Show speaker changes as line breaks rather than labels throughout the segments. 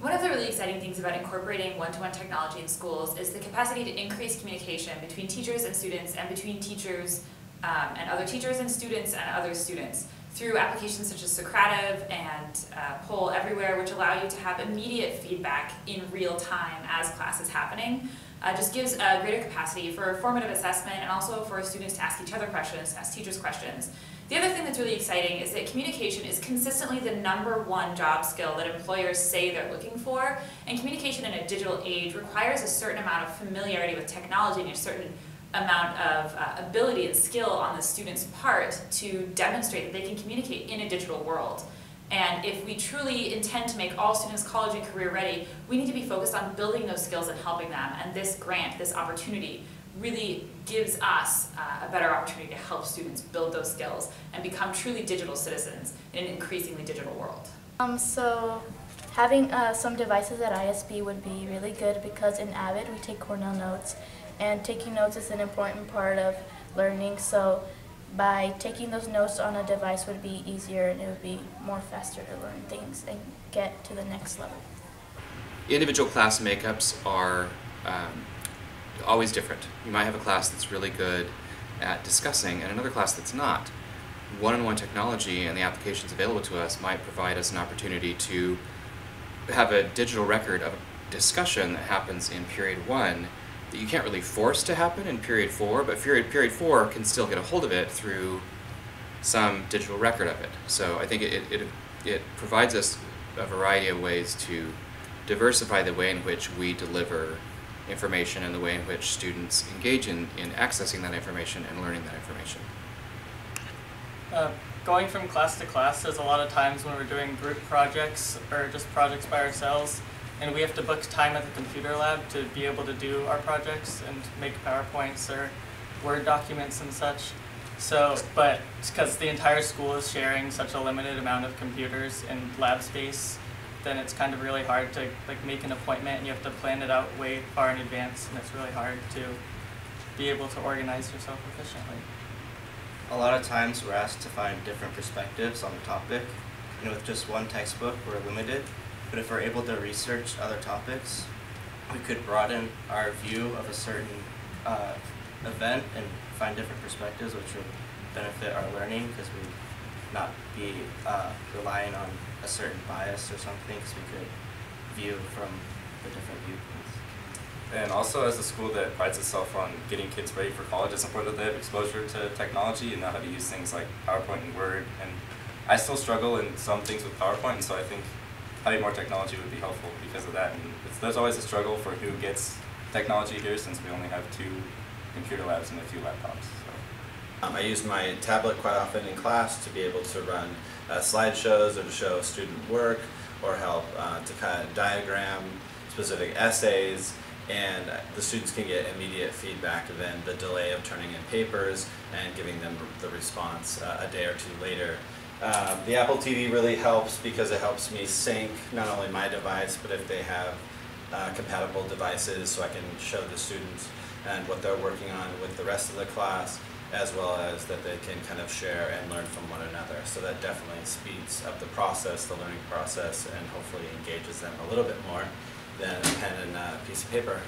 One of the really exciting things about incorporating one-to-one technology in schools is the capacity to increase communication between teachers and students, and between teachers and other teachers and other students through applications such as Socrative and Poll Everywhere, which allow you to have immediate feedback in real time as class is happening. Just gives a greater capacity for formative assessment and also for students to ask each other questions, ask teachers questions. The other thing that's really exciting is that communication is consistently the #1 job skill that employers say they're looking for, and communication in a digital age requires a certain amount of familiarity with technology and a certain amount of ability and skill on the student's part to demonstrate that they can communicate in a digital world. And if we truly intend to make all students college and career ready, we need to be focused on building those skills and helping them. And this grant, this opportunity, really gives us a better opportunity to help students build those skills and become truly digital citizens in an increasingly digital world.
So having some devices at ISB would be really good, because in Avid we take Cornell notes, and taking notes is an important part of learning. So by taking those notes on a device would be easier, and it would be more faster to learn things and get to the next level.
Individual class makeups are always different. You might have a class that's really good at discussing and another class that's not. One-on-one technology and the applications available to us might provide us an opportunity to have a digital record of a discussion that happens in period 1 that you can't really force to happen in period 4, but period 4 can still get a hold of it through some digital record of it. So I think it provides us a variety of ways to diversify the way in which we deliver information and the way in which students engage in accessing that information and learning that information.
Going from class to class, there's a lot of times when we're doing group projects or just projects by ourselves, and we have to book time at the computer lab to be able to do our projects and make PowerPoints or Word documents and such. So, but because the entire school is sharing such a limited amount of computers and lab space, then it's kind of really hard to make an appointment, and you have to plan it out way far in advance, and it's really hard to be able to organize yourself efficiently.
A lot of times we're asked to find different perspectives on the topic, and with just one textbook we're limited, but if we're able to research other topics, we could broaden our view of a certain event and find different perspectives, which would benefit our learning, because we'd not be relying on a certain bias or something, because we could view from the different viewpoints.
And also, as a school that prides itself on getting kids ready for college, it's important that they have exposure to technology and know how to use things like PowerPoint and Word. And I still struggle in some things with PowerPoint, and so I think having more technology would be helpful because of that. And there's always a struggle for who gets technology here, since we only have 2 computer labs and a few laptops. So.
I use my tablet quite often in class to be able to run slideshows or to show student work, or help to kind of diagram specific essays, and the students can get immediate feedback than the delay of turning in papers and giving them the response a day or 2 later. The Apple TV really helps, because it helps me sync not only my device, but if they have compatible devices, so I can show the students and what they're working on with the rest of the class, as well as that they can kind of share and learn from one another. So that definitely speeds up the process, the learning process, and hopefully engages them a little bit more than a pen and a piece of paper.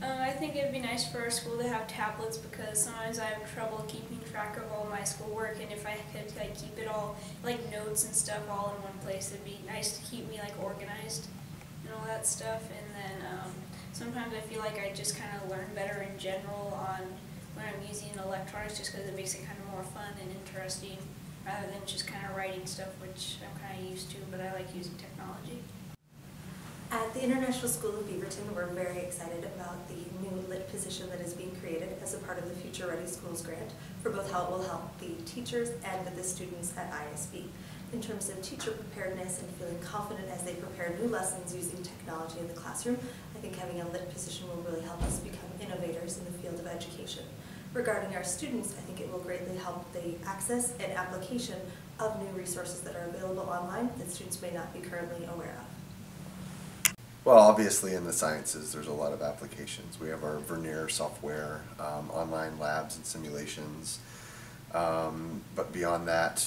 I think it'd be nice for our school to have tablets, because sometimes I have trouble keeping track of all my schoolwork, and if I could keep it all, like notes and stuff, all in one place, it'd be nice to keep me organized and all that stuff. And then sometimes I feel like I just kind of learn better in general on when I'm using electronics, just because it makes it kind of more fun and interesting, rather than just kind of writing stuff, which I'm kind of used to, but I like using technology.
At the International School of Beaverton, we're very excited about the new lit position that is being created as a part of the Future Ready Schools grant, for both how it will help the teachers and the students at ISB. In terms of teacher preparedness and feeling confident as they prepare new lessons using technology in the classroom, I think having a lit position will really help us become innovators in the field of education. Regarding our students, I think it will greatly help the access and application of new resources that are available online that students may not be currently aware of.
Well, obviously in the sciences there's a lot of applications. We have our Vernier software, online labs and simulations, But beyond that,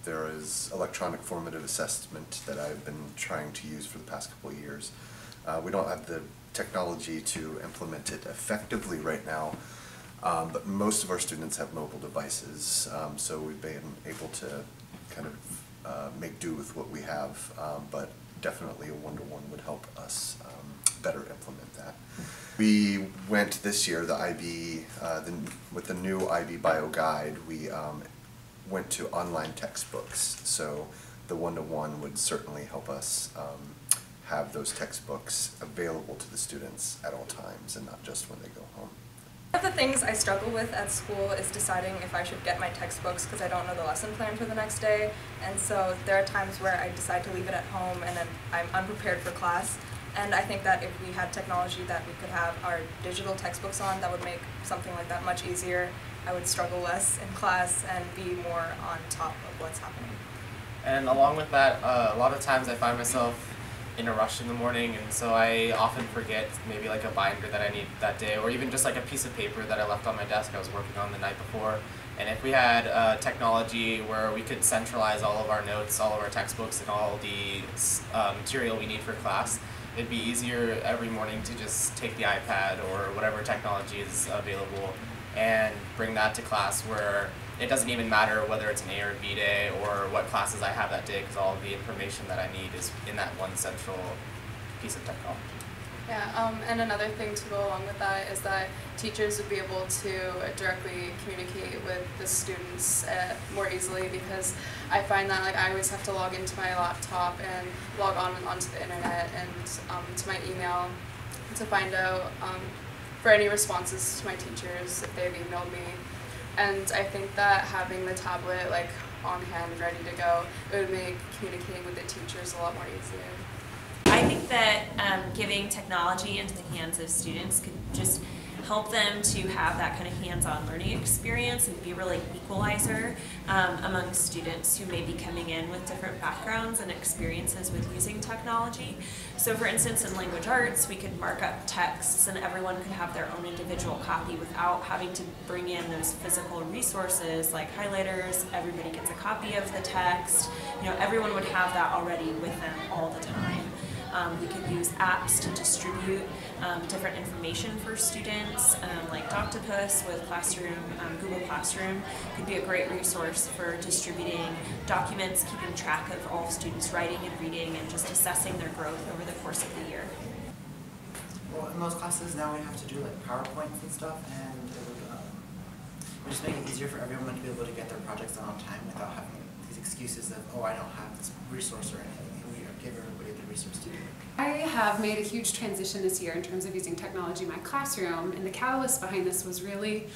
there is electronic formative assessment that I've been trying to use for the past couple of years. We don't have the technology to implement it effectively right now, but most of our students have mobile devices, so we've been able to kind of make do with what we have, but definitely a one-to-one would help us better implement that. We went this year, the IB, with the new IB Bio Guide, we went to online textbooks, so the one-to-one would certainly help us have those textbooks available to the students at all times and not just when they go home.
One of the things I struggle with at school is deciding if I should get my textbooks because I don't know the lesson plan for the next day, and so there are times where I decide to leave it at home and then I'm unprepared for class. And I think that if we had technology that we could have our digital textbooks on, that would make something like that much easier. I would struggle less in class and be more on top of what's happening.
And along with that, a lot of times I find myself in a rush in the morning, and so I often forget maybe like a binder that I need that day, or even just like a piece of paper that I left on my desk I was working on the night before. And if we had technology where we could centralize all of our notes, all of our textbooks, and all the material we need for class, it'd be easier every morning to just take the iPad or whatever technology is available and bring that to class, where it doesn't even matter whether it's an A or B day or what classes I have that day, because all of the information that I need is in that one central piece of technology.
Yeah, and another thing to go along with that is that teachers would be able to directly communicate with the students more easily, because I find that I always have to log into my laptop and log onto the internet and to my email to find out for any responses to my teachers if they've emailed me. And I think that having the tablet on hand ready to go, it would make communicating with the teachers a lot more easier.
I think that giving technology into the hands of students could just help them to have that kind of hands-on learning experience and be a really equalizer among students who may be coming in with different backgrounds and experiences with using technology. So for instance, in language arts, we could mark up texts and everyone could have their own individual copy without having to bring in those physical resources like highlighters. Everybody gets a copy of the text. You know, everyone would have that already with them all the time. We could use apps to distribute different information for students, like Doctopus with Classroom, Google Classroom could be a great resource for distributing documents, keeping track of all students' writing and reading, and just assessing their growth over the course of the year.
Well, in most classes now we have to do PowerPoints and stuff, and it would just make it easier for everyone to be able to get their projects done on time without having these excuses of, oh, I don't have this resource or anything. Give everybody the resource to do it.
I have made a huge transition this year in terms of using technology in my classroom, and the catalyst behind this was really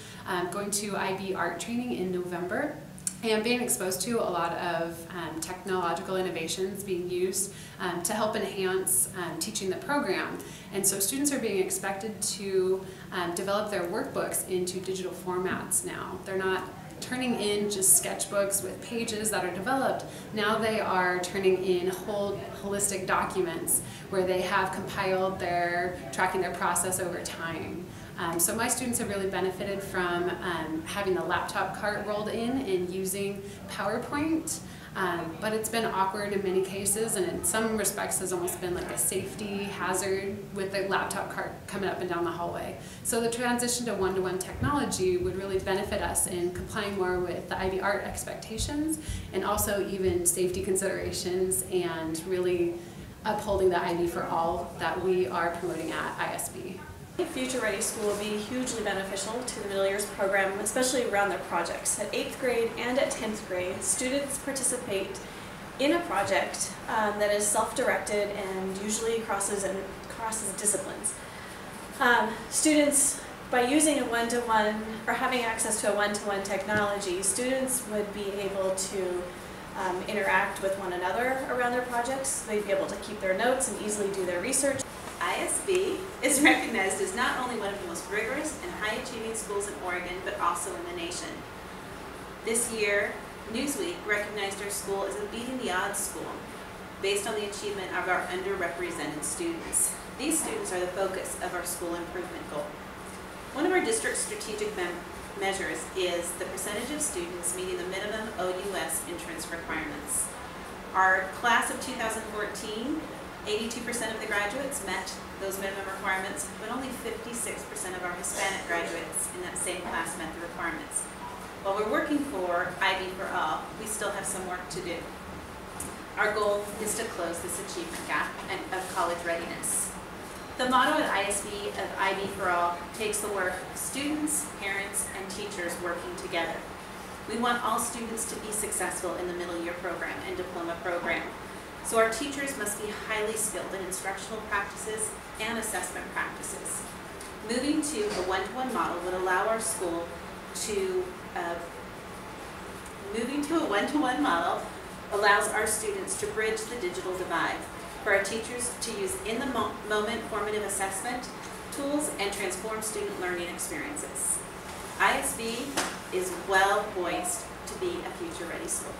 going to IB art training in November and being exposed to a lot of technological innovations being used to help enhance teaching the program. And so students are being expected to develop their workbooks into digital formats now. They're not turning in just sketchbooks with pages that are developed. Now they are turning in whole holistic documents where they have compiled tracking their process over time. So my students have really benefited from having the laptop cart rolled in and using PowerPoint. But it's been awkward in many cases, and in some respects has almost been like a safety hazard with the laptop cart coming up and down the hallway. So the transition to one-to-one technology would really benefit us in complying more with the IB art expectations and also even safety considerations and really upholding the IB for all that we are promoting at ISB.
Future Ready School will be hugely beneficial to the middle years program, especially around their projects. At 8th grade and at 10th grade, students participate in a project that is self-directed and usually crosses disciplines. Students, by using a one-to-one or having access to a one-to-one technology, students would be able to interact with one another around their projects. They'd be able to keep their notes and easily do their research.
ISB is recognized as not only one of the most rigorous and high-achieving schools in Oregon, but also in the nation. This year, Newsweek recognized our school as a beating the odds school, based on the achievement of our underrepresented students. These students are the focus of our school improvement goal. One of our district's strategic measures is the percentage of students meeting the minimum OUS entrance requirements. Our class of 2014, 82% of the graduates met those minimum requirements, but only 56% of our Hispanic graduates in that same class met the requirements. While we're working for IB for all, we still have some work to do. Our goal is to close this achievement gap of college readiness. The motto at ISB of IB for all takes the work of students, parents, and teachers working together. We want all students to be successful in the middle year program and diploma program. So our teachers must be highly skilled in instructional practices and assessment practices. Moving to a one-to-one model would allow our school to, allows our students to bridge the digital divide, for our teachers to use in-the-moment formative assessment tools and transform student learning experiences. ISB is well poised to be a future-ready school.